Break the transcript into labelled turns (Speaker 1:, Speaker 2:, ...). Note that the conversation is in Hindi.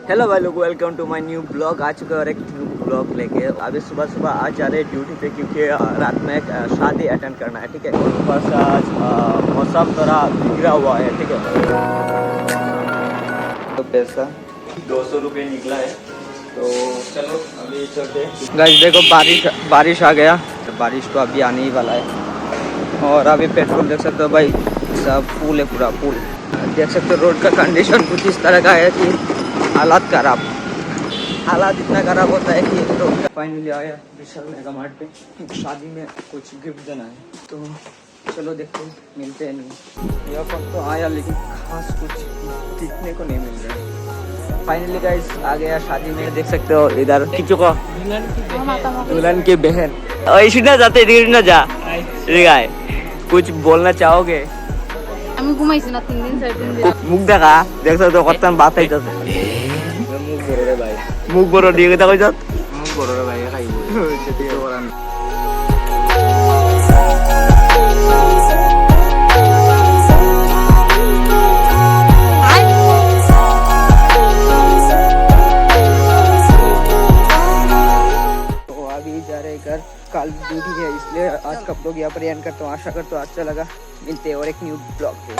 Speaker 1: हेलो भाई लोग, welcome to my new blog. आ चुका है और एक न्यू ब्लॉग लेके। अभी सुबह सुबह आज जा रहे हैं ड्यूटी पे, क्योंकि रात में एक शादी अटेंड करना है। ठीक है, ऊपर से आज मौसम थोड़ा बिगड़ा हुआ है। ठीक है, तो पैसा 200 रुपये निकला है, तो चलो अभी चलते। गाइस देखो, बारिश आ गया। बारिश तो अभी आने ही वाला है। और अभी पेट्रोल देख सकते हो भाई, सब फुल है, पूरा फुल। देख सकते हो रोड का कंडीशन कुछ इस तरह का है कि हालात खराब। हालात इतना खराब होता है कि रोड का। फाइनली आया विशाल मेगा मार्ट पे, शादी में कुछ गिफ्ट देना है, तो चलो देखते हैं मिलते हैं। नहीं यह पर तो आया, लेकिन खास कुछ दिखने को नहीं मिल रहा है। फाइनली गाइस आ गया शादी में। देख सकते हो इधर किचु को दुल्हन की बहन ऐसी ना जाते ना जा है। कुछ बोलना चाहोगे?
Speaker 2: আমি ঘুমাইছি না 3 দিন 4 দিন
Speaker 1: মুখ দেখা দেখ তো কত বাত আইতাছে। মুখ বড় রে ভাই, মুখ বড় দিয়ে কথা কইছ। মুখ বড় রে ভাই, খাইবো সেটি তো করান। तो अभी जा रहे घर, कल ड्यूटी है, इसलिए आज का ब्लॉग यहाँ पर एंड करता हूँ। आशा करता हूँ अच्छा लगा। मिलते हैं और एक न्यू ब्लॉग पे।